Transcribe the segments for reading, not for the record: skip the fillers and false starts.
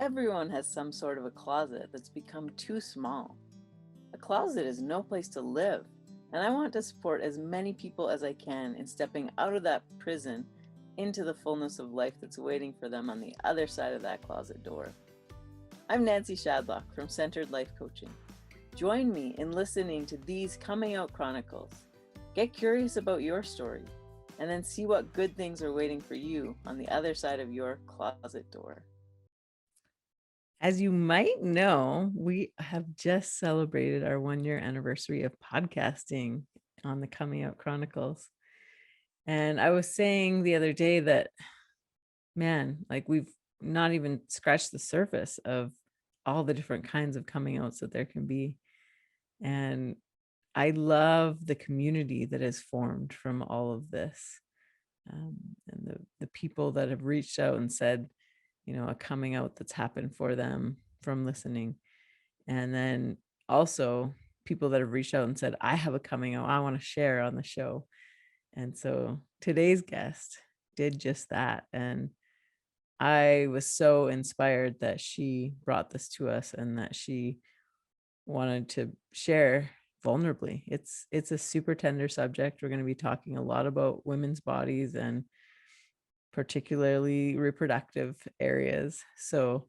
Everyone has some sort of a closet that's become too small. A closet is no place to live, and I want to support as many people as I can in stepping out of that prison into the fullness of life that's waiting for them on the other side of that closet door. I'm Nancy Shadlock from Centered Life Coaching. Join me in listening to these coming out chronicles. Get curious about your story, and then see what good things are waiting for you on the other side of your closet door. As you might know, we have just celebrated our 1 year anniversary of podcasting on the Coming Out Chronicles. And I was saying the other day that, man, like we've not even scratched the surface of all the different kinds of coming outs that there can be. And I love the community that has formed from all of this. And the people that have reached out and said, a coming out that's happened for them from listening. And then also people that have reached out and said, I have a coming out I want to share on the show. And so today's guest did just that. And I was so inspired that she brought this to us and that she wanted to share vulnerably. It's a super tender subject. We're going to be talking a lot about women's bodies and particularly reproductive areas. So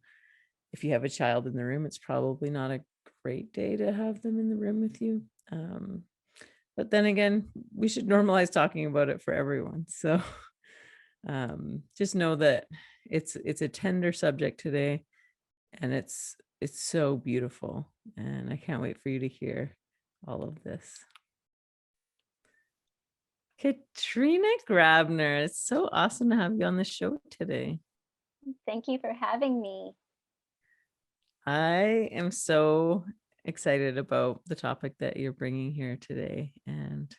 if you have a child in the room, it's probably not a great day to have them in the room with you. But then again, we should normalize talking about it for everyone. So just know that it's a tender subject today, and it's so beautiful, and I can't wait for you to hear all of this. Katrina Grabner, it's so awesome to have you on the show today. Thank you for having me. I am so excited about the topic that you're bringing here today, and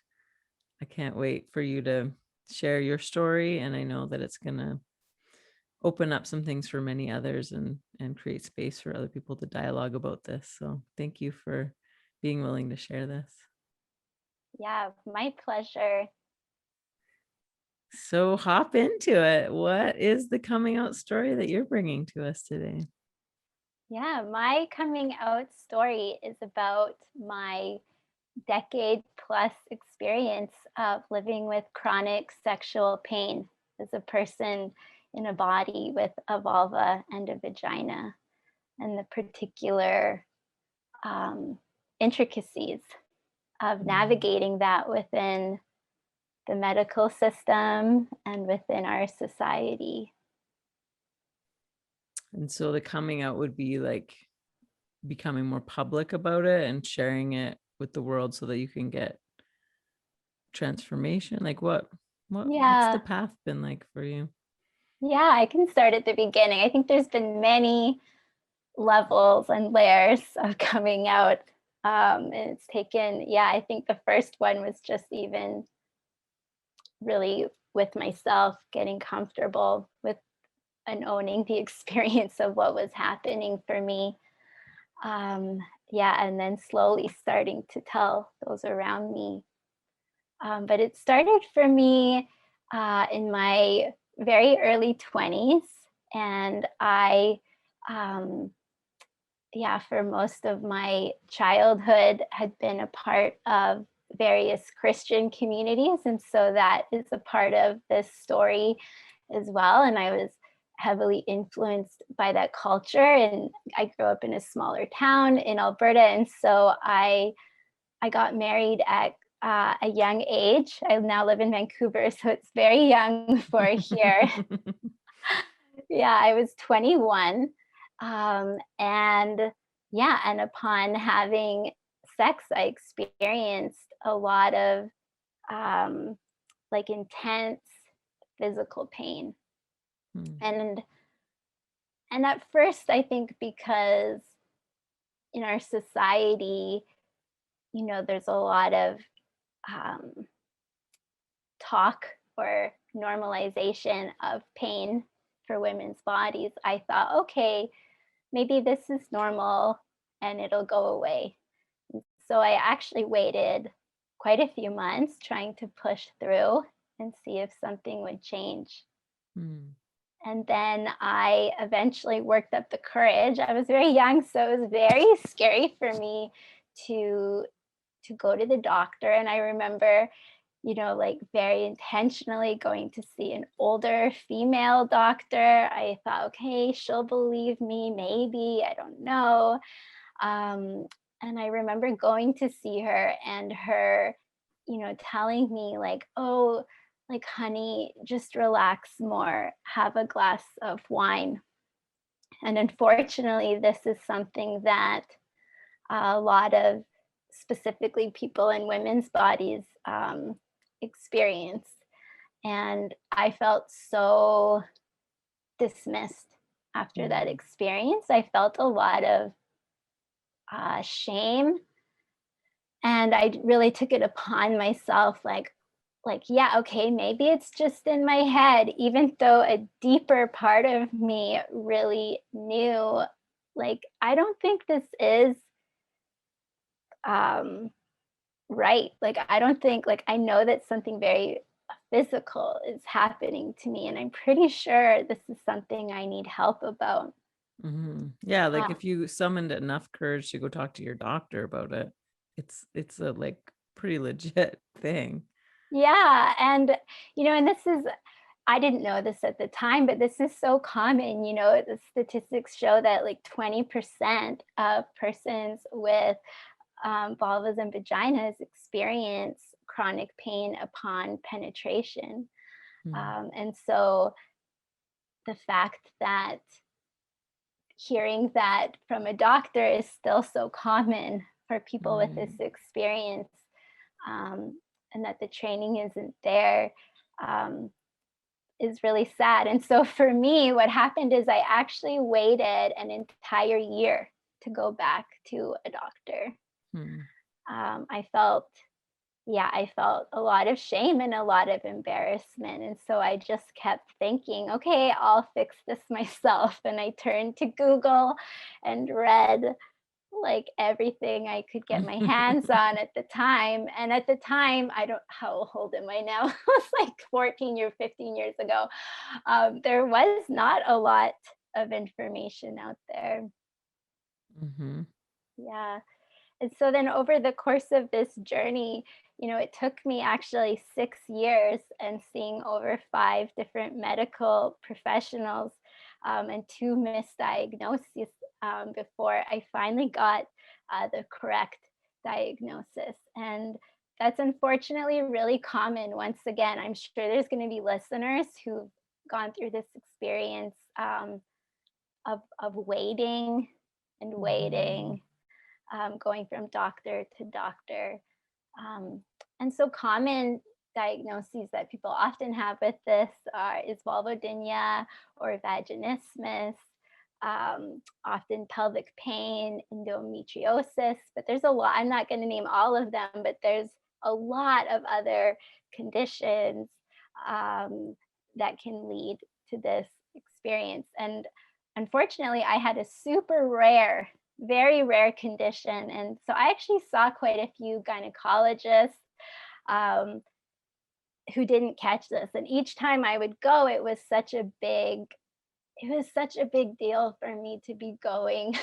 I can't wait for you to share your story. And I know that it's going to open up some things for many others and create space for other people to dialogue about this. So thank you for being willing to share this. Yeah, my pleasure. So hop into it. What is the coming out story that you're bringing to us today? Yeah, my coming out story is about my decade plus experience of living with chronic sexual pain as a person in a body with a vulva and a vagina, and the particular intricacies of navigating that within the medical system and within our society. And so the coming out would be like becoming more public about it and sharing it with the world so that you can get transformation. Like what's the path been like for you? Yeah, I can start at the beginning. I think there's been many levels and layers of coming out. And it's taken, I think the first one was just even really with myself, getting comfortable with and owning the experience of what was happening for me. And then slowly starting to tell those around me. But it started for me in my very early 20s. And for most of my childhood, had been a part of various Christian communities. And so that is a part of this story as well. And I was heavily influenced by that culture. And I grew up in a smaller town in Alberta. And so I got married at a young age. I now live in Vancouver, so it's very young for here. I was 21. And upon having sex, I experienced a lot of intense physical pain. And at first, I think because in our society, there's a lot of talk or normalization of pain for women's bodies, I thought, okay, maybe this is normal and it'll go away. So I actually waited quite a few months trying to push through and see if something would change. And then I eventually worked up the courage. I was very young, so it was very scary for me to go to the doctor. And I remember, like very intentionally going to see an older female doctor. I thought, okay, she'll believe me, maybe, I don't know. And I remember going to see her and her, telling me like, oh, like, honey, just relax more, have a glass of wine. And unfortunately, this is something that a lot of specifically people in women's bodies experience. And I felt so dismissed after that experience. I felt a lot of shame, and I really took it upon myself, like, yeah, okay, maybe it's just in my head, even though a deeper part of me really knew, like, I don't think this is um right. Like, I don't think, like, I know that something very physical is happening to me, and I'm pretty sure this is something I need help about. Yeah, like Uh, if you summoned enough courage to go talk to your doctor about it, it's a like pretty legit thing. yeah, and and this is, I didn't know this at the time, but this is so common. The statistics show that like 20% of persons with vulvas and vaginas experience chronic pain upon penetration. And so the fact that hearing that from a doctor is still so common for people with this experience, um, and that the training isn't there, um, is really sad. And so for me, what happened is I actually waited an entire year to go back to a doctor. Mhm. I felt, yeah, I felt a lot of shame and a lot of embarrassment. And so I just kept thinking, okay, I'll fix this myself. And I turned to Google and read like everything I could get my hands on at the time. And at the time, I don't, how old am I now? It was like 14 or 15 years ago. There was not a lot of information out there. Mhm. Yeah. And so then over the course of this journey, it took me actually 6 years and seeing over 5 different medical professionals, and 2 misdiagnoses, before I finally got the correct diagnosis. And that's unfortunately really common. Once again, I'm sure there's going to be listeners who've gone through this experience, of waiting and Mhm. waiting, going from doctor to doctor. Um, and so common diagnoses that people often have with this is vulvodynia or vaginismus, often pelvic pain, endometriosis, but there's a lot, I'm not going to name all of them, but there's a lot of other conditions, um, that can lead to this experience. And unfortunately, I had a super rare, very rare condition. And so I actually saw quite a few gynecologists, um, who didn't catch this. And each time I would go, it was such a big deal for me to be going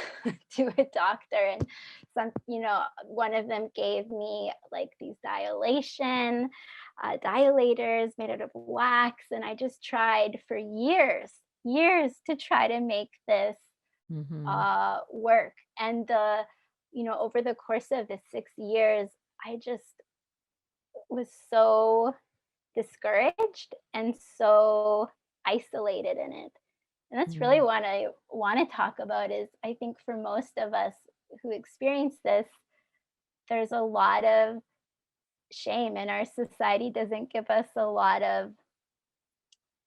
to a doctor. And one of them gave me like these dilators made out of wax. And I just tried for years to try to make this Mhm. work. And over the course of the 6 years, I just was so discouraged and so isolated in it. And that's really Mhm. what I want to talk about is I think for most of us who experience this, there's a lot of shame, and our society doesn't give us a lot of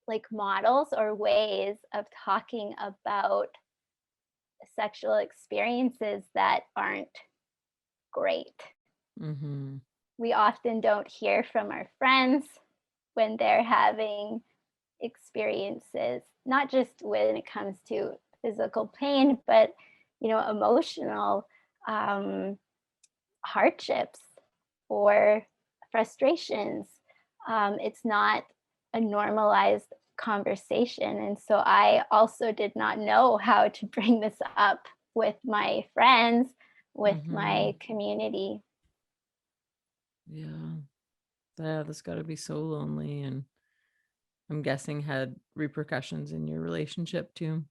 like models or ways of talking about sexual experiences that aren't great. Mhm. We often don't hear from our friends when they're having experiences, not just when it comes to physical pain, but emotional, um, hardships or frustrations. It's not a normalized conversation. And so I also did not know how to bring this up with my friends, with my community. Yeah. Yeah, that's got to be so lonely, and I'm guessing had repercussions in your relationship too.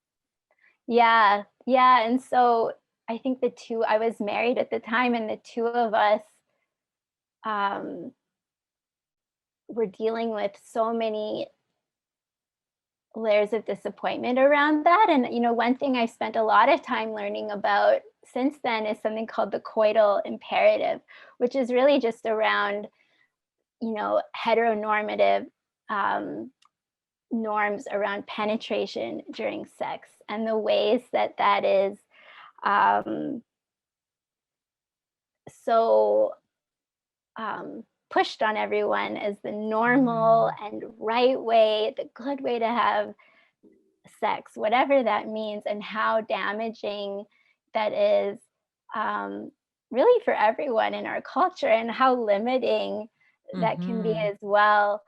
Yeah. Yeah. And so I think I was married at the time, and the two of us um, were dealing with so many layers of disappointment around that. And, one thing I spent a lot of time learning about since then is something called the Coital Imperative, which is really just around, heteronormative norms around penetration during sex, and the ways that that is um, so pushed on everyone as the normal and right way, the good way to have sex, whatever that means, and how damaging that is, really for everyone in our culture, and how limiting that can be Mm-hmm. as well.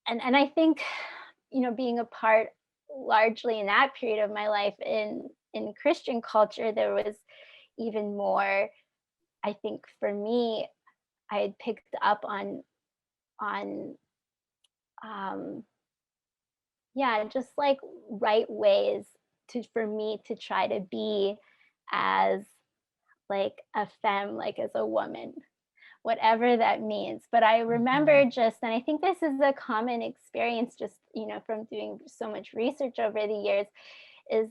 And I think, being a part largely in that period of my life in Christian culture, there was even more. I think for me, I had picked up on um, yeah, just like right ways for me to try to be as like a femme, like as a woman, whatever that means. But I remember and I think this is a common experience, just, from doing so much research over the years, is,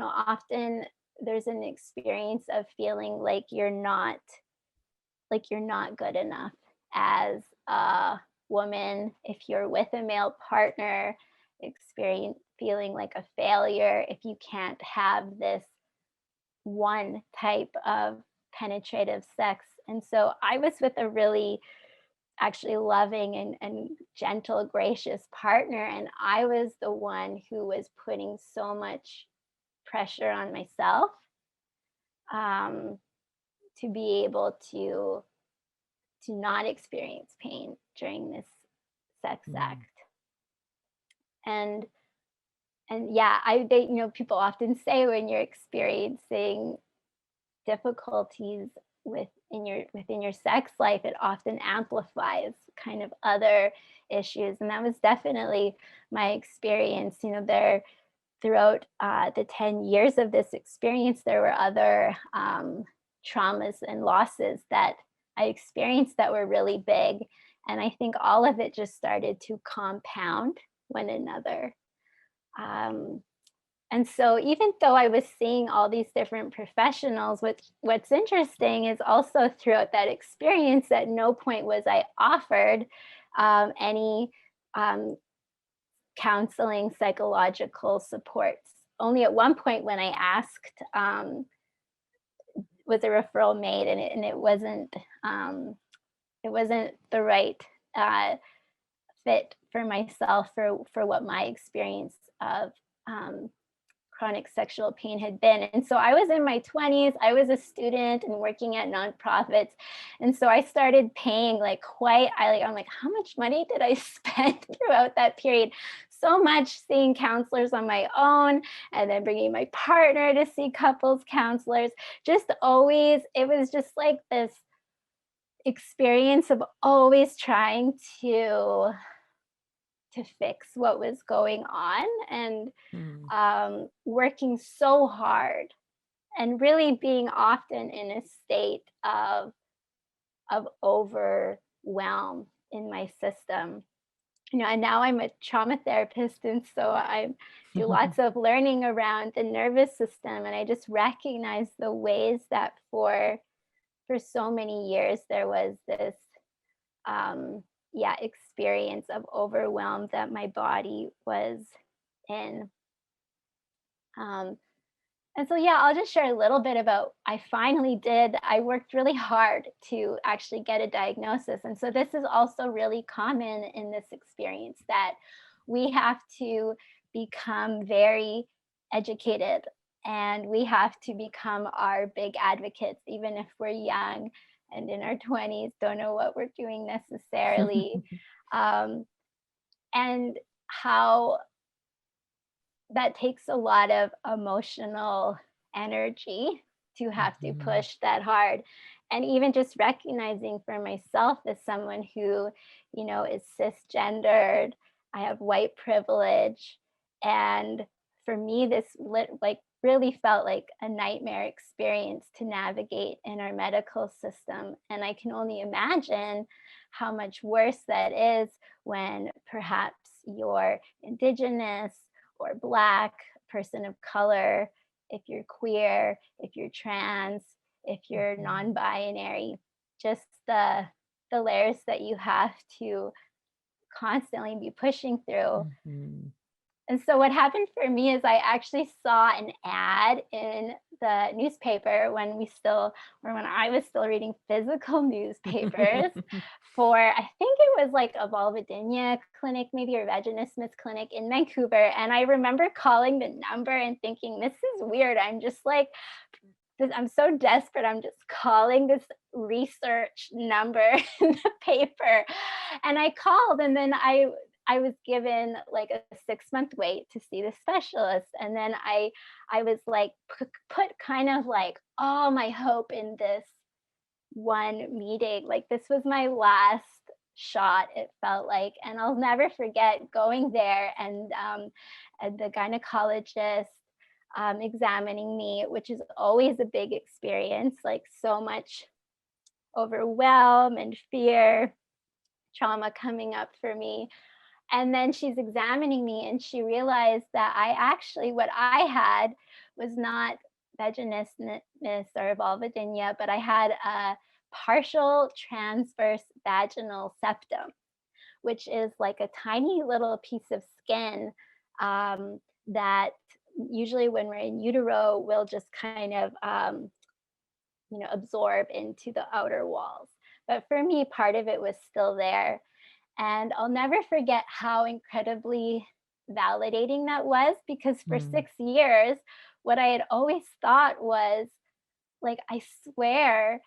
often there's an experience of feeling like you're not good enough as a woman. If you're with a male partner, experience feeling like a failure if you can't have this one type of penetrative sex. And so I was with a really actually loving and gentle, gracious partner. And I was the one who was putting so much pressure on myself, um, to be able to not experience pain during this sex act. And yeah, people often say when you're experiencing difficulties within your sex life, it often amplifies kind of other issues. And that was definitely my experience. There throughout the 10 years of this experience, there were other traumas and losses that I experienced that were really big. And I think all of it just started to compound one another. Um, and so even though I was seeing all these different professionals, what's interesting is also throughout that experience, at no point was I offered any um, counseling, psychological supports. Only at one point when I asked, was a referral made, and it wasn't the right fit for myself for what my experience of um, chronic sexual pain had been. And so I was in my 20s, I was a student and working at nonprofits. And so I started paying I'm like, how much money did I spend throughout that period? So much seeing counselors on my own, and then bringing my partner to see couples counselors. Just always, it was just like this experience of always trying to fix what was going on, and working so hard, and really being often in a state of overwhelm in my system. And now I'm a trauma therapist, and so I do lots of learning around the nervous system, and I just recognize the ways that for so many years there was this experience of overwhelm that my body was in. um, And so, yeah, I'll just share a little bit about I worked really hard to actually get a diagnosis. And so this is also really common in this experience, that we have to become very educated, and we have to become our big advocates, even if we're young and in our 20s, don't know what we're doing necessarily. Um, and how that takes a lot of emotional energy to have to Mhm. push that hard. And even just recognizing for myself as someone who, is cisgendered, I have white privilege. And for me, this really felt like a nightmare experience to navigate in our medical system. And I can only imagine how much worse that is when perhaps you're Indigenous or Black, person of color, if you're queer, if you're trans, if you're Mhm. non-binary, just the layers that you have to constantly be pushing through. Mhm. And so what happened for me is I actually saw an ad in the newspaper when I was still reading physical newspapers for, I think it was like a Vulvodynia clinic, maybe, or vaginas clinic in Vancouver. And I remember calling the number and thinking, this is weird. I'm just like, I'm so desperate. I'm just calling this research number in the paper. And I called, and then I was given like a 6-month wait to see the specialist. And then I was like put kind of like all my hope in this one meeting. Like this was my last shot, it felt like. And I'll never forget going there and the gynecologist examining me, which is always a big experience, like so much overwhelm and fear, trauma coming up for me. And then she's examining me and she realized that what I had was not vaginismus or vulvodynia, but I had a partial transverse vaginal septum, which is like a tiny little piece of skin that usually when we're in utero will just kind of absorb into the outer walls. But for me, part of it was still there. And I'll never forget how incredibly validating that was, because for Mm. 6 years, what I had always thought was like, I swear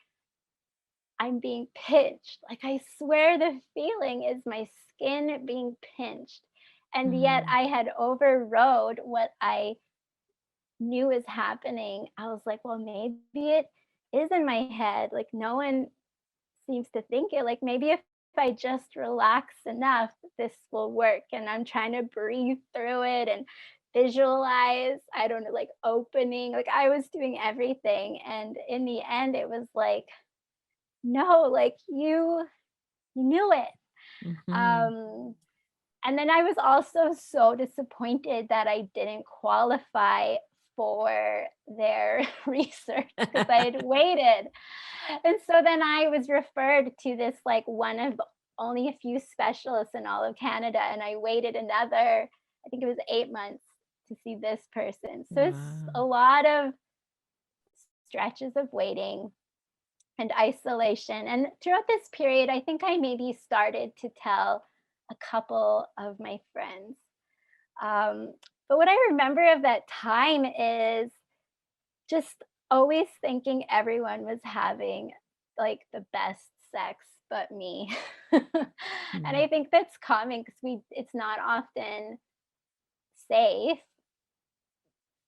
I'm being pinched. Like, I swear the feeling is my skin being pinched. And yet Mm. I had overrode what I knew is happening. I was like, well, maybe it is in my head. Like, no one seems to think it. Like, maybe if I just relax enough, this will work. And I'm trying to breathe through it and visualize, I don't know, like opening. Like, I was doing everything. And in the end, it was like, no, like you knew it. Mhm. Um, and then I was also so disappointed that I didn't qualify for their research because I had waited. And so then I was referred to this like one of only a few specialists in all of Canada. And I waited another, I think it was 8 months to see this person. So it's Wow. a lot of stretches of waiting and isolation. And throughout this period, I think I maybe started to tell a couple of my friends. Um, but what I remember of that time is just always thinking everyone was having like the best sex but me. And Mm. I think that's common because it's not often safe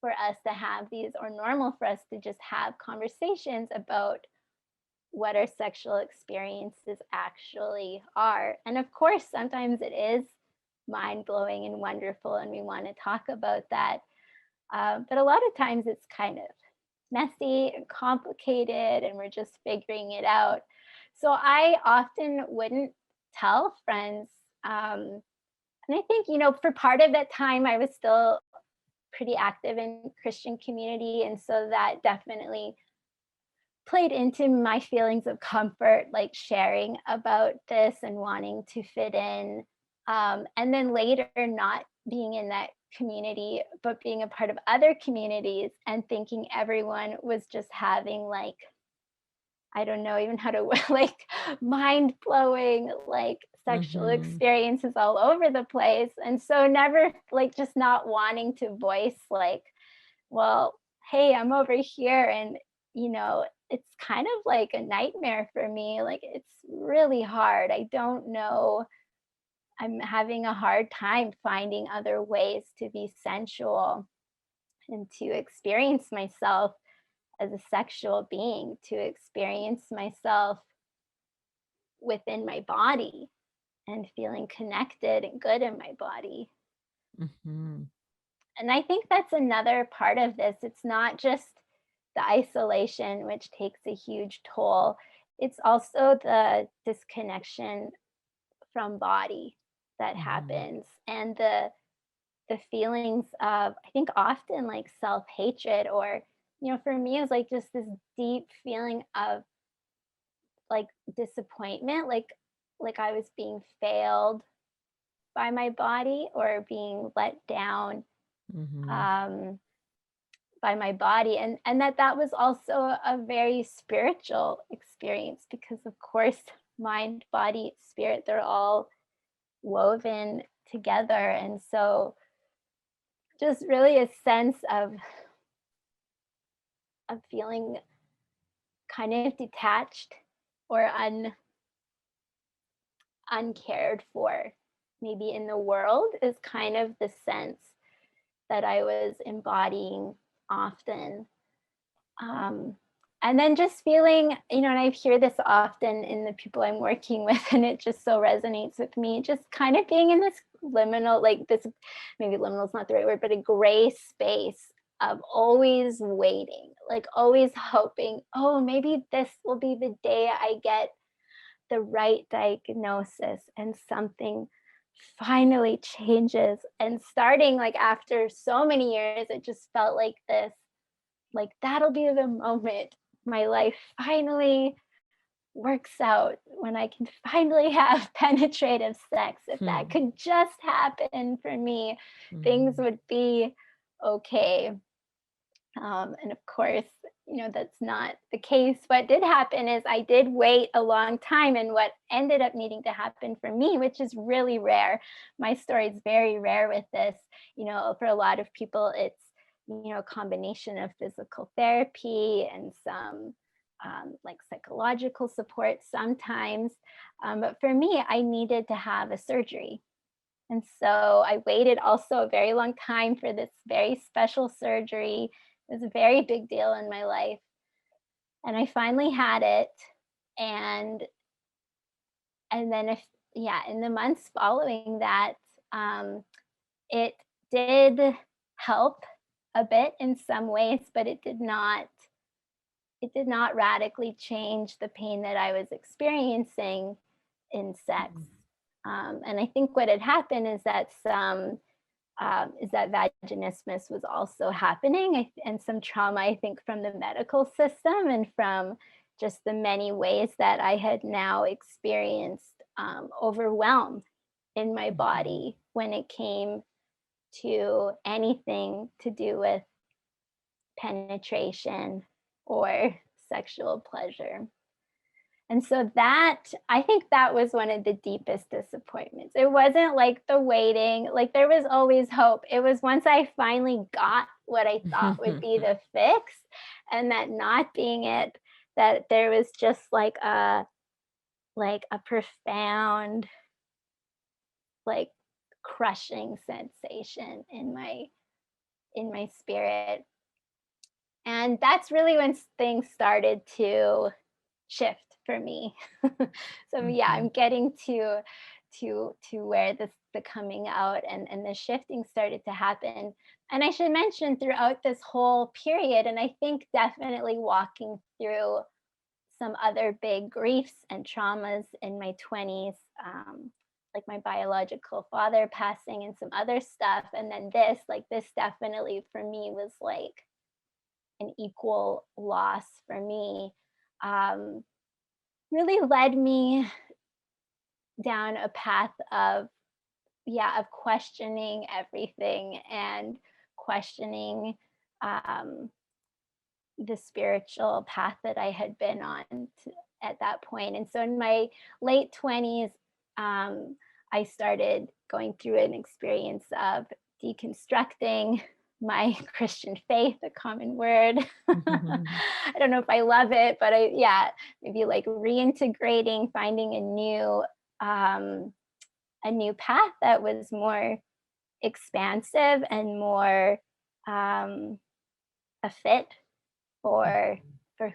for us to have these, or normal for us to just have conversations about what our sexual experiences actually are. And of course, sometimes it is mind blowing and wonderful, and we want to talk about that. But a lot of times it's kind of messy and complicated, and we're just figuring it out. So I often wouldn't tell friends. And I think, for part of that time, I was still pretty active in Christian community. And so that definitely played into my feelings of comfort, like sharing about this and wanting to fit in. And then later, not being in that community, but being a part of other communities and thinking everyone was just having like, I don't know even how to like mind blowing, like sexual Mhm. experiences all over the place. And so never like just not wanting to voice like, well, hey, I'm over here. And, it's kind of like a nightmare for me. Like, it's really hard. I don't know. I'm having a hard time finding other ways to be sensual and to experience myself as a sexual being, to experience myself within my body and feeling connected and good in my body. Mhm. And I think that's another part of this. It's not just the isolation, which takes a huge toll, it's also the disconnection from body that Mhm. happens, and the feelings of, I think, often like self-hatred, or for me it was like just this deep feeling of like disappointment, like I was being failed by my body or being let down Mhm. um by my body, and that was also a very spiritual experience, because of course mind, body, spirit, they're all woven together. And so just really a sense of feeling kind of detached or uncared for maybe in the world is kind of the sense that I was embodying often. Um, and then just feeling, and I hear this often in the people I'm working with, and it just so resonates with me, just kind of being in this liminal, like this, maybe liminal is not the right word, but a gray space of always waiting, like always hoping, oh, maybe this will be the day I get the right diagnosis and something finally changes. And starting like after so many years, it just felt like this, like that'll be the moment my life finally works out, when I can finally have penetrative sex. If that Hmm. could just happen for me, things Mhm. would be okay. And of course, that's not the case. What did happen is I did wait a long time, and what ended up needing to happen for me, which is really rare, my story is very rare with this. For a lot of people, it's a combination of physical therapy and some like psychological support sometimes. But for me, I needed to have a surgery. And so I waited also a very long time for this very special surgery. It was a very big deal in my life. And I finally had it. And then if yeah, in the months following that, um, it did help a bit in some ways, but it did not radically change the pain that I was experiencing in sex. Mhm. And I think what had happened is that vaginismus was also happening, and some trauma, I think, from the medical system and from just the many ways that I had now experienced overwhelm in my Mhm. body when it came to anything to do with penetration or sexual pleasure. And so I think that was one of the deepest disappointments. It wasn't like the waiting, like there was always hope. It was once I finally got what I thought would be the fix, and that not being it, that there was just like a profound, like crushing sensation in my spirit. And that's really when things started to shift for me. So yeah, I'm Mhm. getting to where the coming out and the shifting started to happen. And I should mention, throughout this whole period, and I think definitely walking through some other big griefs and traumas in my 20s, like my biological father passing and some other stuff, and then this definitely for me was like an equal loss for me. um, Really led me down a path of questioning everything, and questioning um, the spiritual path that I had been on at that point. And so in my late 20s, um, I started going through an experience of deconstructing my Christian faith, a common word. Mhm. I don't know if I love it, but maybe like reintegrating, finding a new um, a new path that was more expansive and more a fit for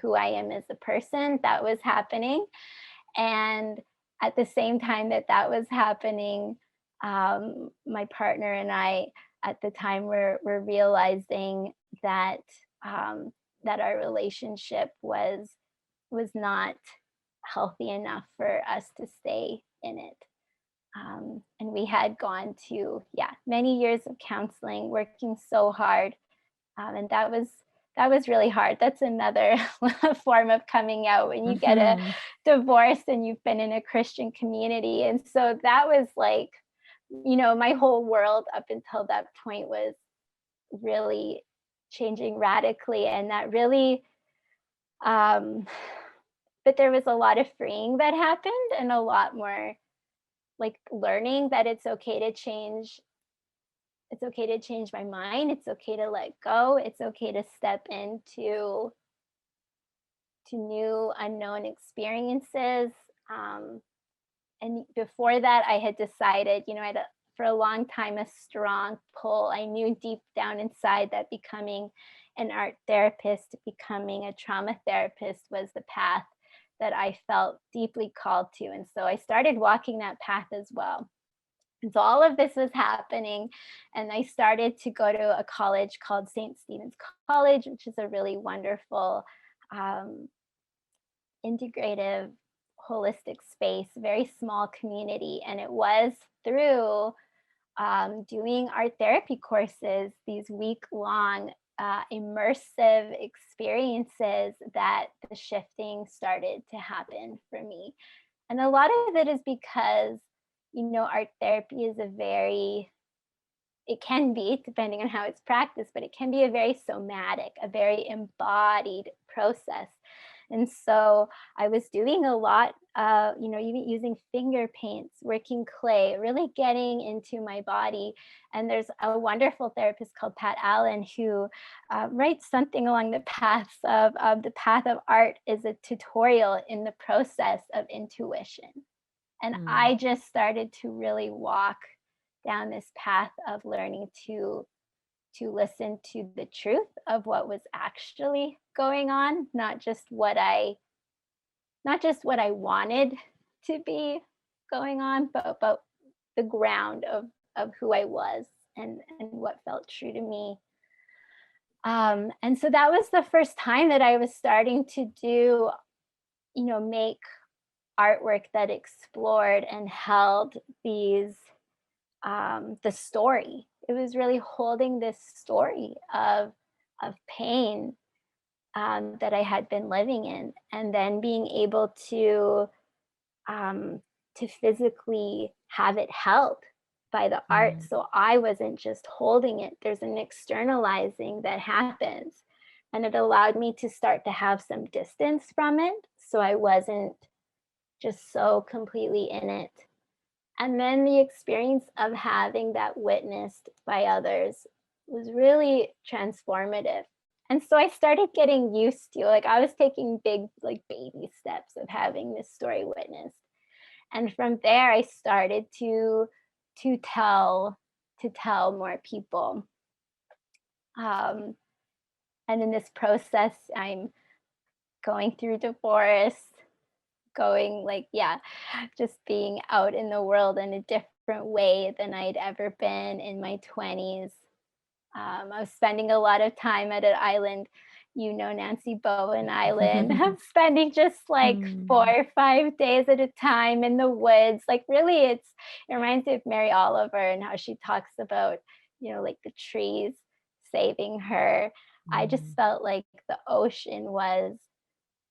who I am as a person. That was happening. And at the same time that that was happening, my partner and I at the time were realizing that that our relationship was not healthy enough for us to stay in it. And we had gone to, yeah, many years of counseling, working so hard, and that was really hard. That's another form of coming out when you get a divorce and you've been in a Christian community. And so that was like, my whole world up until that point was really changing radically, and that really um but there was a lot of freeing that happened, and a lot more like learning that it's okay to change my mind, it's okay to let go, it's okay to step into new unknown experiences. And before that, I had decided, I had for a long time a strong pull. I knew deep down inside that becoming an art therapist, becoming a trauma therapist was the path that I felt deeply called to. And so I started walking that path as well. And so all of this was happening, and I started to go to a college called St. Stephen's College, which is a really wonderful, um, integrative, holistic space, very small community. And it was through doing art therapy courses, these week-long immersive experiences, that the shifting started to happen for me. And a lot of it is because, art therapy is it can be, depending on how it's practiced, but it can be a very somatic, a very embodied process. And so I was doing a lot, even using finger paints, working clay, really getting into my body. And there's a wonderful therapist called Pat Allen who writes something along the paths of the path of art is a tutorial in the process of intuition. And I just started to really walk down this path of learning to listen to the truth of what was actually going on, not just what I wanted to be going on, but the ground of who I was, and what felt true to me. And so that was the first time that I was starting to do, make artwork that explored and held the story. It was really holding this story of pain that I had been living in, and then being able to physically have it held by the art. So I wasn't just holding it. There's an externalizing that happens, and it allowed me to start to have some distance from it. So I wasn't just so completely in it. And then the experience of having that witnessed by others was really transformative. And so I started getting used to, like, I was taking big, like, baby steps of having this story witnessed. And from there, I started to tell more people. And in this process, I'm going through divorce, going, like, yeah, just being out in the world in a different way than I'd ever been in my 20s. I was spending a lot of time at an island, Nancy Bowen Island. I'm spending just like 4 or 5 days at a time in the woods. Like, really, it reminds me of Mary Oliver and how she talks about, like the trees saving her. I just felt like the ocean was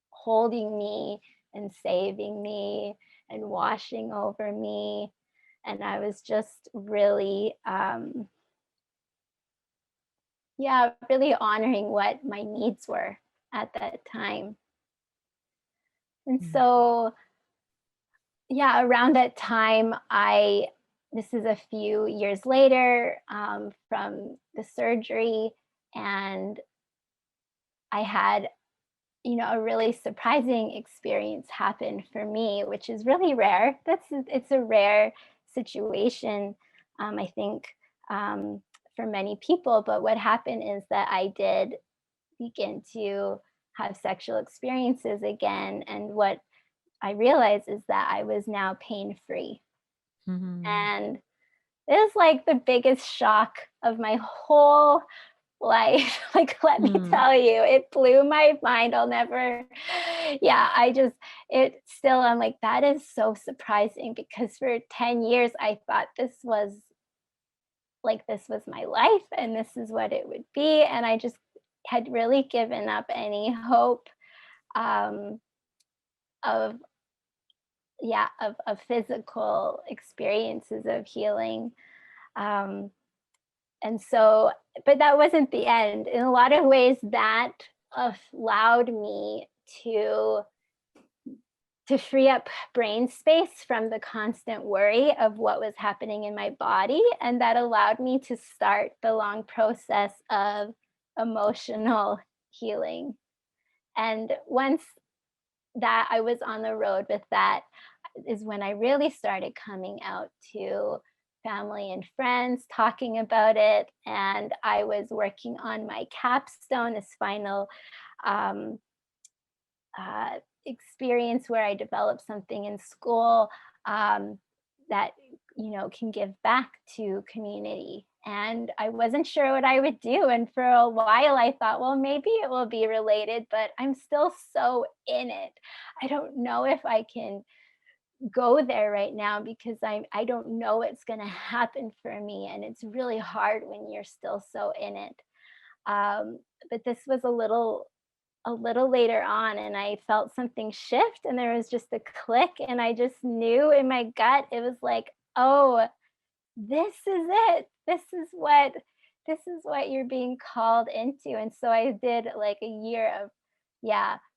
holding me and saving me and washing over me. And I was just really, really honoring what my needs were at that time. And so, around that time, this is a few years later from the surgery, and I had, a really surprising experience happen for me, which is really rare. It's a rare situation, I think, for many people. But what happened is that I did begin to have sexual experiences again. And what I realized is that I was now pain free. And it was like the biggest shock of my whole life. Like, let me tell you, it blew my mind. I'll never, it still, I'm like, that is so surprising, because for 10 years, I thought this was my life and this is what it would be. And I just had really given up any hope um, of physical experiences of healing. Um, and so, but that wasn't the end. In a lot of ways, that allowed me to free up brain space from the constant worry of what was happening in my body. And that allowed me to start the long process of emotional healing. And once that I was on the road with that, is when I really started coming out to family and friends, talking about it. And I was working on my capstone, this final um, experience where I developed something in school that can give back to community. And I wasn't sure what I would do. And for a while, I thought, well, maybe it will be related, but I'm still so in it. I don't know if I can go there right now, because I don't know what's going to happen for me. And it's really hard when you're still so in it. But this was a little later on, and I felt something shift, and there was just a click, and I just knew in my gut, it was like, oh, this is it. This is what you're being called into. And so I did like a year of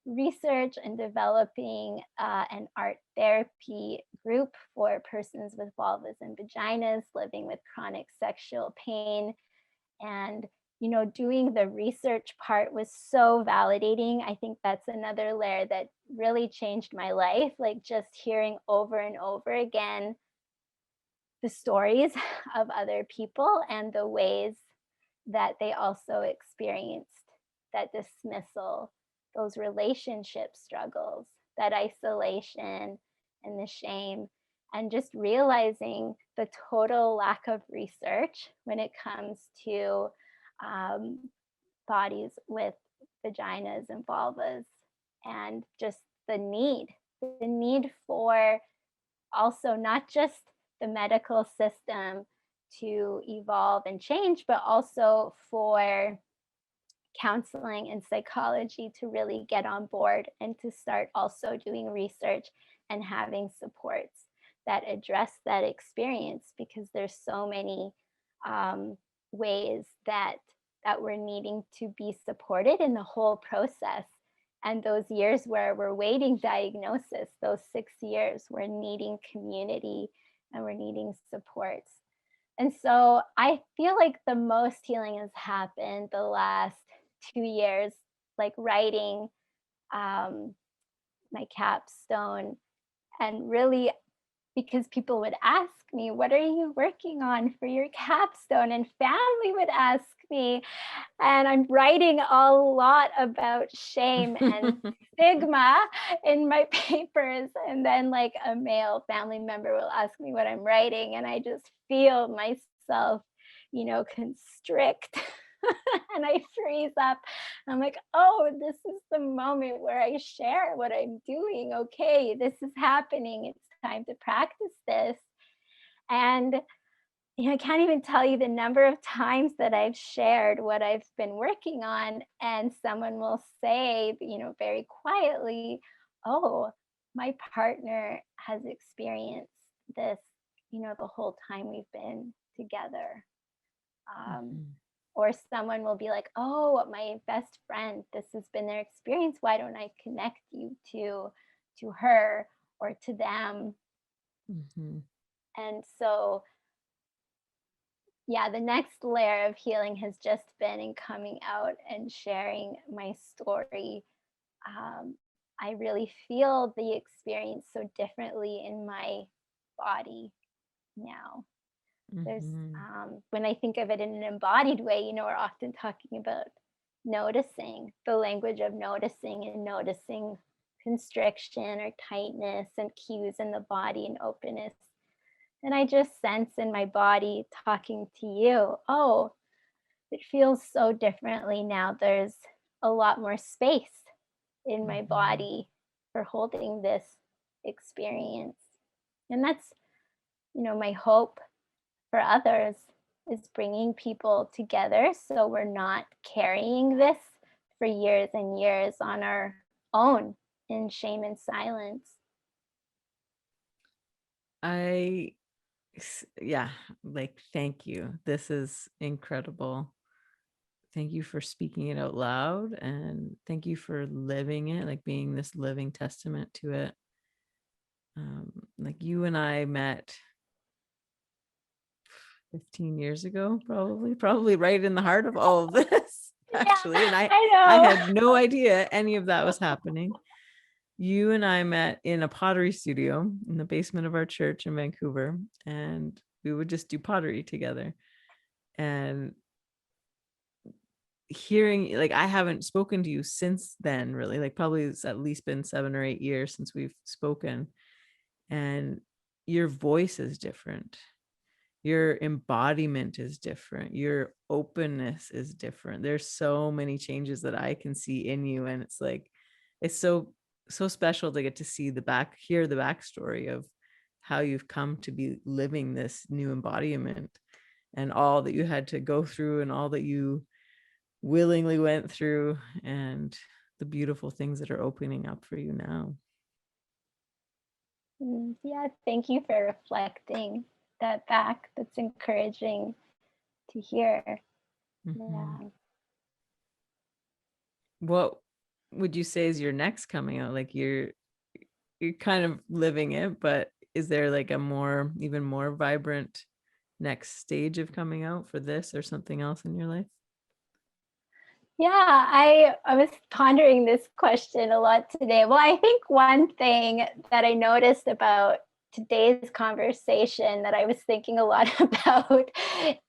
research and developing an art therapy group for persons with vulvas and vaginas living with chronic sexual pain. And doing the research part was so validating. I think that's another layer that really changed my life, like just hearing over and over again the stories of other people and the ways that they also experienced that dismissal, those relationship struggles, that isolation and the shame, and just realizing the total lack of research when it comes to um, bodies with vaginas and vulvas, and just the need for also not just the medical system to evolve and change, but also for counseling and psychology to really get on board and to start also doing research and having supports that address that experience, because there's so many ways that we're needing to be supported in the whole process. And those years where we're waiting diagnosis, those 6 years, we're needing community and we're needing supports. And so I feel like the most healing has happened the last 2 years, like writing my capstone, and really, because people would ask me, what are you working on for your capstone? And family would ask me, and I'm writing a lot about shame and stigma in my papers. And then like a male family member will ask me what I'm writing, and I just feel myself, constrict. And I freeze up. I'm like, oh, this is the moment where I share what I'm doing. Okay, this is happening. It's time to practice this. And I can't even tell you the number of times that I've shared what I've been working on, and someone will say, very quietly, oh, my partner has experienced this, the whole time we've been together. Or someone will be like, oh, my best friend, this has been their experience. Why don't I connect you to her or to them? And so, the next layer of healing has just been in coming out and sharing my story. I really feel the experience so differently in my body now. There's Mhm. when I think of it in an embodied way, we're often talking about noticing, the language of noticing, and noticing constriction or tightness and cues in the body and openness. And I just sense in my body talking to you, oh, it feels so differently now. There's a lot more space in my Mhm. body for holding this experience. And that's, my hope for others, is bringing people together so we're not carrying this for years and years on our own in shame and silence. I yeah, like thank you. This is incredible. Thank you for speaking it out loud, and thank you for living it, like being this living testament to it. Like you and I met 15 years ago, probably right in the heart of all of this, Yeah, actually. And I I know. had no idea any of that was happening. You and I met in a pottery studio in the basement of our church in Vancouver, and we would just do pottery together. And hearing, like, I haven't spoken to you since then, really, like probably it's at least been 7 or 8 years since we've spoken, and your voice is different, your embodiment is different, your openness is different. There's so many changes that I can see in you, and it's like it's so special to get to see hear the backstory of how you've come to be living this new embodiment, and all that you had to go through, and all that you willingly went through, and the beautiful things that are opening up for you now. Yeah, thank you for reflecting that back. That's encouraging to hear. Mhm. Yeah. What would you say is your next coming out? Like you're kind of living it, but is there like a even more vibrant next stage of coming out for this or something else in your life? Yeah, I was pondering this question a lot today. Well, I think one thing that I noticed about today's conversation that I was thinking a lot about,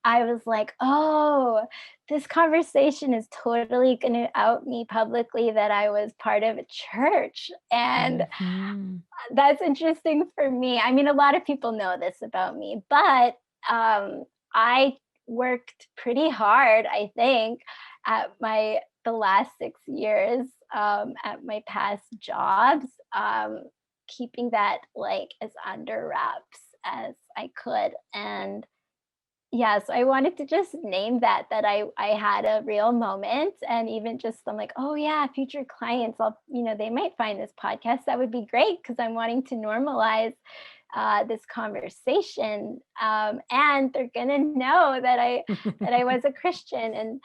I was like, oh, this conversation is totally going to out me publicly that I was part of a church. And Mhm. that's interesting for me. I mean, a lot of people know this about me, but I worked pretty hard, I think, at the last 6 years, at my past jobs, keeping that like as under wraps as I could. And yeah, so I wanted to just name that I had a real moment, and even just I'm like, oh yeah, future clients, they might find this podcast. That would be great because I'm wanting to normalize this conversation, and they're gonna know that I was a Christian,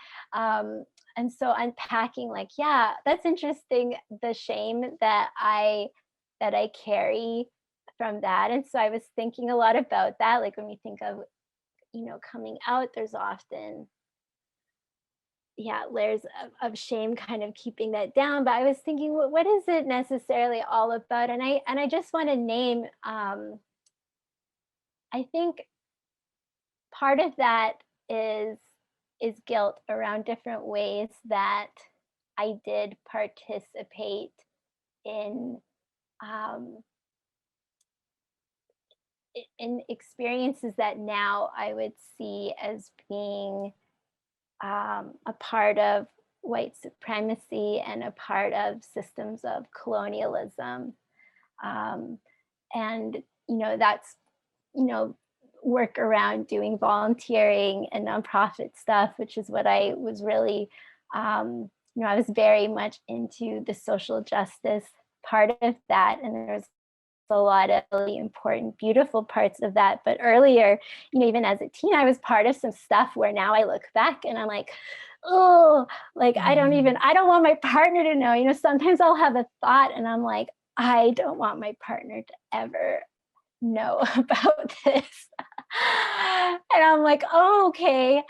and so unpacking like, yeah, that's interesting. The shame that I carry from that, and so I was thinking a lot about that. Like when we think of coming out, there's often, yeah, layers of shame kind of keeping that down. But I was thinking, what is it necessarily all about? And I just want to name, I think part of that is guilt around different ways that I did participate in, um, in experiences that now I would see as being, a part of white supremacy and a part of systems of colonialism. Um, and, that's, you know, work around doing volunteering and nonprofit stuff, which is what I was really, I was very much into the social justice part of that. And there's a lot of really important, beautiful parts of that. But earlier, even as a teen, I was part of some stuff where now I look back and I'm like, oh, like Mhm. I don't want my partner to know. Sometimes I'll have a thought and I'm like, I don't want my partner to ever know about this. And I'm like, oh, okay.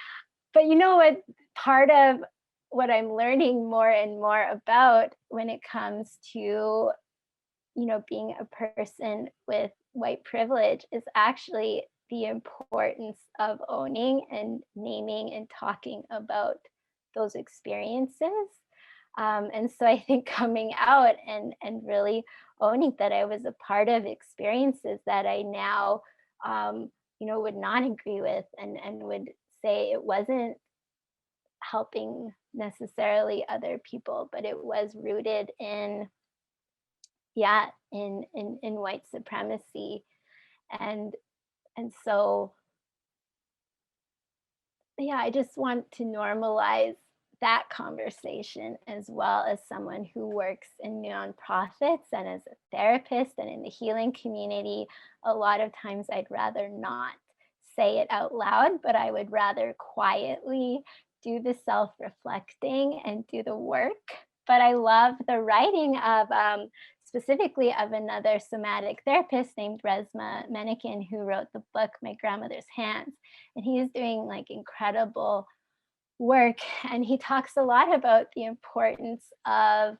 But you know what? Part of what I'm learning more and more about when it comes to being a person with white privilege is actually the importance of owning and naming and talking about those experiences. And so I think coming out and really owning that I was a part of experiences that I now, would not agree with, and would say it wasn't helping necessarily other people, but it was rooted in, yeah, in white supremacy. And so, yeah, I just want to normalize that conversation, as well as someone who works in nonprofits and as a therapist and in the healing community. A lot of times I'd rather not say it out loud, but I would rather quietly do the self reflecting and do the work. But I love the writing of, specifically of another somatic therapist named Resma Menikin, who wrote the book My Grandmother's Hands. And he's doing like incredible work, and he talks a lot about the importance um,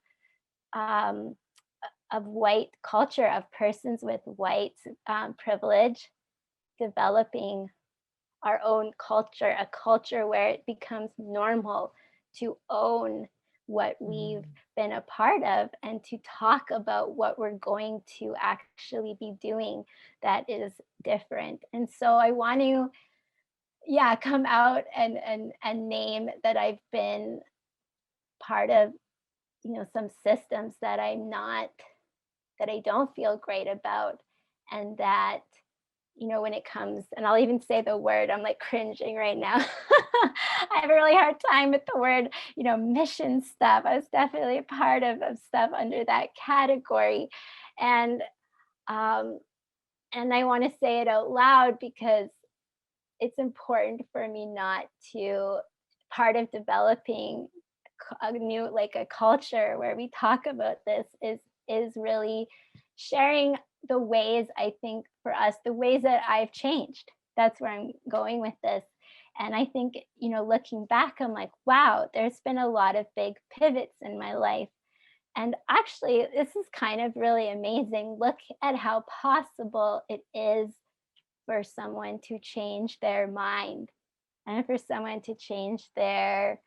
of white culture, of persons with white privilege, developing our own culture, a culture where it becomes normal to own what we've been a part of, and to talk about what we're going to actually be doing that is different. And so I want to, yeah, come out and name that I've been part of, some systems that that I don't feel great about. And that, when it comes, and I'll even say the word, I'm like cringing right now. I have a really hard time with the word, mission stuff. I was definitely a part of stuff under that category. And um and I want to say it out loud, because it's important for me not to, part of developing a new, like a culture where we talk about this, is really sharing the ways, I think for us, the ways that I've changed. That's where I'm going with this. And I think, looking back, I'm like, wow, there's been a lot of big pivots in my life. And actually, this is kind of really amazing. Look at how possible it is for someone to change their mind, and for someone to change their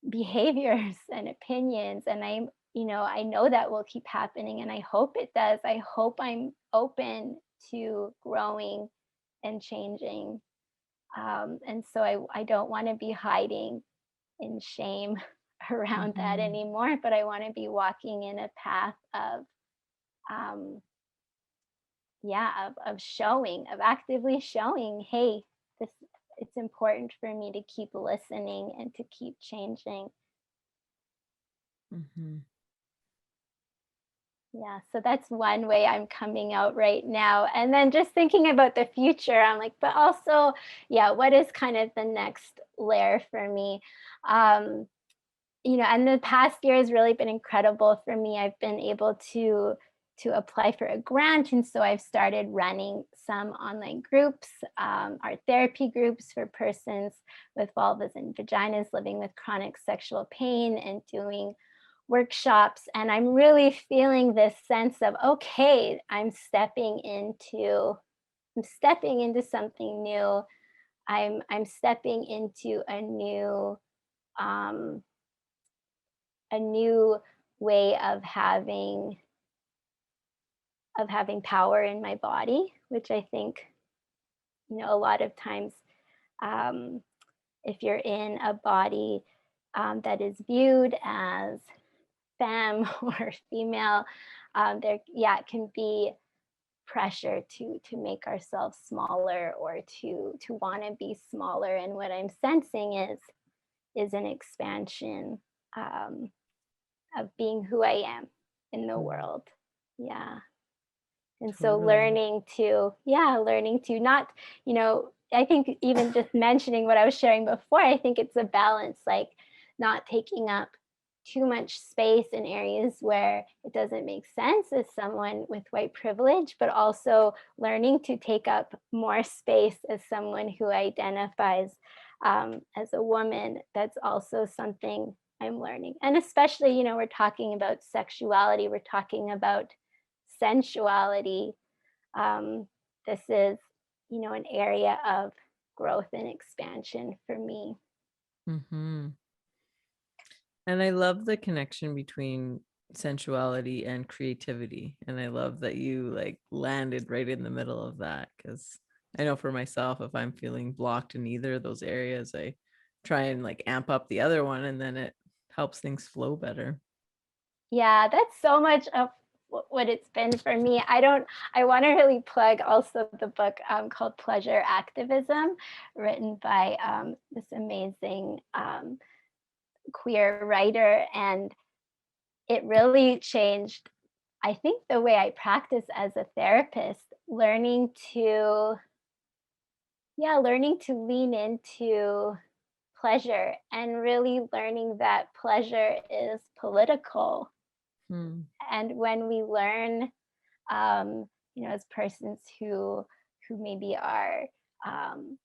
behaviors and opinions. And I know that will keep happening, and I hope it does. I hope I'm open to growing and changing. And so I don't want to be hiding in shame around that anymore, but I want to be walking in a path of, um, yeah, of showing, of actively showing, hey, this, it's important for me to keep listening and to keep changing. Yeah, so that's one way I'm coming out right now. And then just thinking about the future, I'm like, but also, yeah, what is kind of the next layer for me? And the past year has really been incredible for me. I've been able to apply for a grant, and so I've started running some online groups, art therapy groups for persons with vulvas and vaginas living with chronic sexual pain, and doing workshops. And I'm really feeling this sense of, okay, I'm stepping into something new. I'm stepping into um, a new way of having power in my body, which I think, a lot of times, um, if you're in a body that is viewed as femme or female, it can be pressure to make ourselves smaller, or to want to be smaller. And what I'm sensing is an expansion, of being who I am in the world. Yeah. And so learning to not, I think even just mentioning what I was sharing before, I think it's a balance, like not taking up too much space in areas where it doesn't make sense as someone with white privilege, but also learning to take up more space as someone who identifies as a woman. That's also something I'm learning. And especially, we're talking about sexuality, we're talking about sensuality. This is an area of growth and expansion for me. Mm-hmm. And I love the connection between sensuality and creativity. And I love that you like landed right in the middle of that, because I know for myself, if I'm feeling blocked in either of those areas, I try and like amp up the other one, and then it helps things flow better. Yeah, that's so much of what it's been for me. I want to really plug also the book called Pleasure Activism, written by this amazing queer writer. And it really changed, I think, the way I practice as a therapist, learning to lean into pleasure, and really learning that pleasure is political. Hmm. And when we learn, as persons who maybe are, um,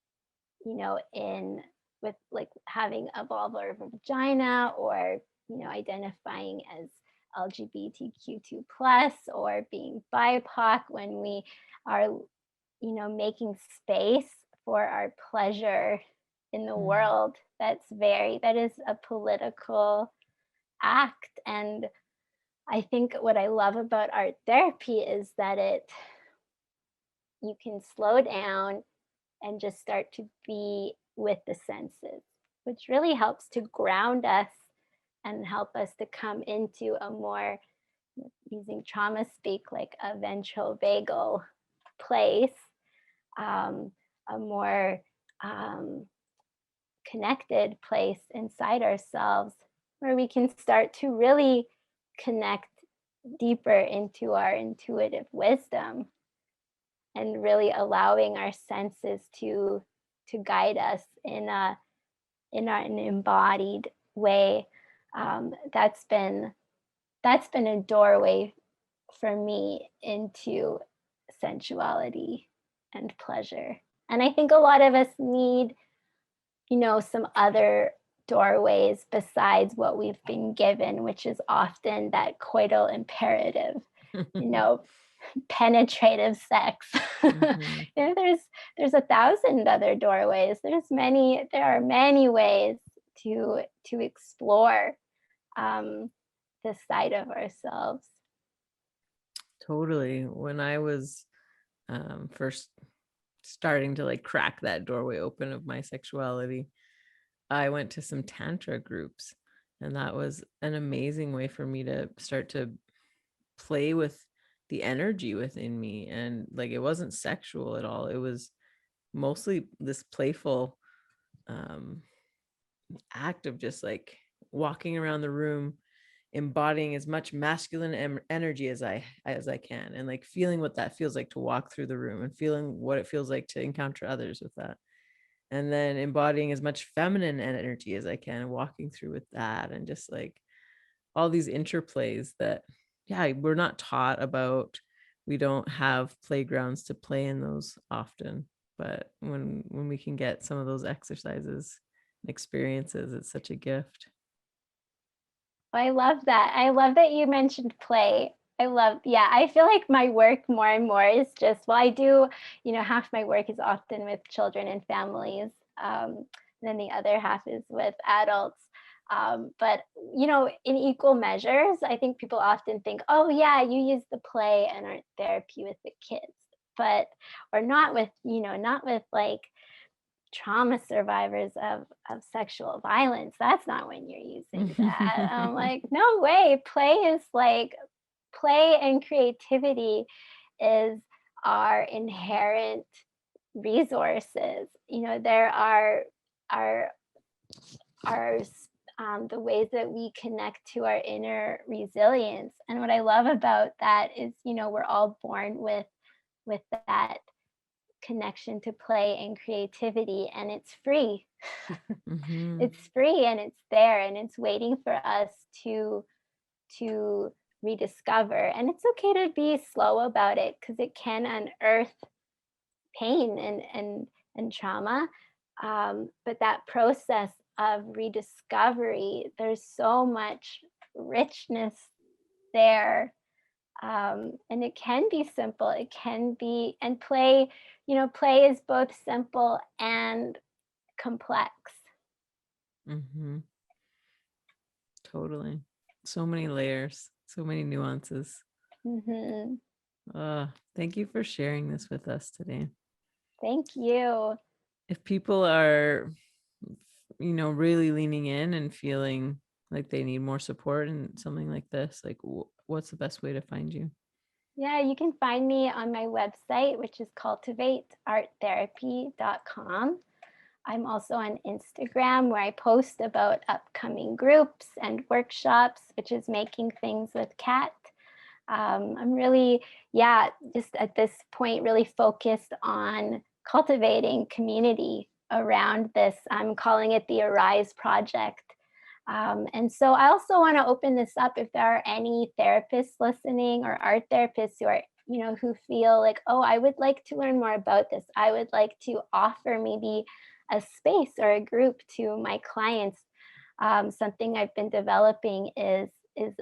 in with like having a vulva or a vagina, or identifying as LGBTQ2 plus, or being BIPOC, when we are, making space for our pleasure in the world, that is a political act. And I think what I love about art therapy is that you can slow down and just start to be with the senses, which really helps to ground us and help us to come into a more, using trauma speak, like a ventrovagal place, um, a more connected place inside ourselves, where we can start to really connect deeper into our intuitive wisdom, and really allowing our senses to guide us in an embodied way. That's been a doorway for me into sensuality and pleasure. And I think a lot of us need, some other doorways besides what we've been given, which is often that coital imperative, penetrative sex. Mhm. There's 1,000 other doorways. There are many ways to explore this side of ourselves. Totally. When I was first starting to like crack that doorway open of my sexuality, I went to some tantra groups, and that was an amazing way for me to start to play with the energy within me. And like, it wasn't sexual at all. It was mostly this playful act of just like walking around the room, embodying as much masculine energy as I can, and like feeling what that feels like to walk through the room, and feeling what it feels like to encounter others with that, and then embodying as much feminine energy as I can, and walking through with that, and just like all these interplays that, yeah, we're not taught about. We don't have playgrounds to play in those often, but when we can get some of those exercises and experiences, it's such a gift. I love that. I love that you mentioned play. Yeah, I feel like my work more and more is just, well, I do, half my work is often with children and families. And then the other half is with adults. But, in equal measures, I think people often think, oh, yeah, you use the play and art therapy with the kids, but, or not with like trauma survivors of sexual violence. That's not when you're using that. I'm like, no way. Play and creativity is our inherent resources. There are the ways that we connect to our inner resilience. And what I love about that is, we're all born with that connection to play and creativity, and it's free. Mhm. It's free, and it's there, and it's waiting for us to rediscover. And it's okay to be slow about it, because it can unearth pain and trauma. But that process of rediscovery, there's so much richness there. And it can be simple. It can be, and play, play is both simple and complex. Mm-hmm. Totally. So many layers, so many nuances. Hmm. Thank you for sharing this with us today. Thank you. If people are, really leaning in and feeling like they need more support and something like this, like what's the best way to find you? Yeah, you can find me on my website, which is cultivatearttherapy.com. I'm also on Instagram, where I post about upcoming groups and workshops, which is Making Things with Kat. I'm really, just at this point, really focused on cultivating community around this. I'm calling it the Arise Project. And so I also want to open this up if there are any therapists listening or art therapists who are, who feel like, oh, I would like to learn more about this. I would like to offer maybe a space or a group to my clients. Something I've been developing is a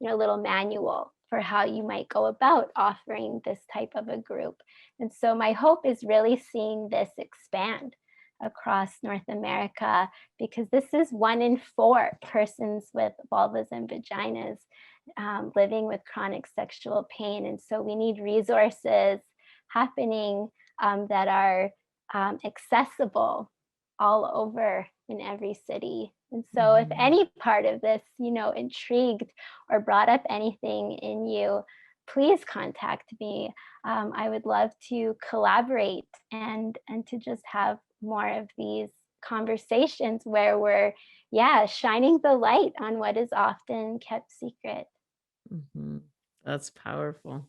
little manual for how you might go about offering this type of a group. And so my hope is really seeing this expand across North America, because this is 1 in 4 persons with vulvas and vaginas living with chronic sexual pain. And so we need resources happening that are accessible all over in every city. And so if any part of this, intrigued or brought up anything in you, please contact me. I would love to collaborate and to just have more of these conversations where we're shining the light on what is often kept secret. Mm-hmm. That's powerful.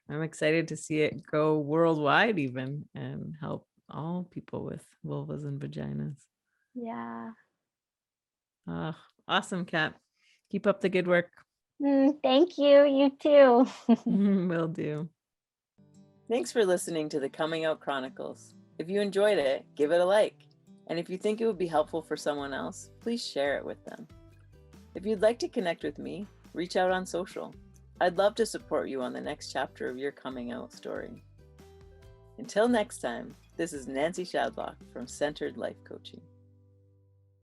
I'm excited to see it go worldwide even and help all people with vulvas and vaginas. Yeah. Awesome, Kat. Keep up the good work. Thank you. You too. Will do. Thanks for listening to the Coming Out Chronicles. If you enjoyed it, give it a like. And if you think it would be helpful for someone else, please share it with them. If you'd like to connect with me, reach out on social. I'd love to support you on the next chapter of your coming out story. Until next time, this is Nancy Shadlock from Centered Life Coaching.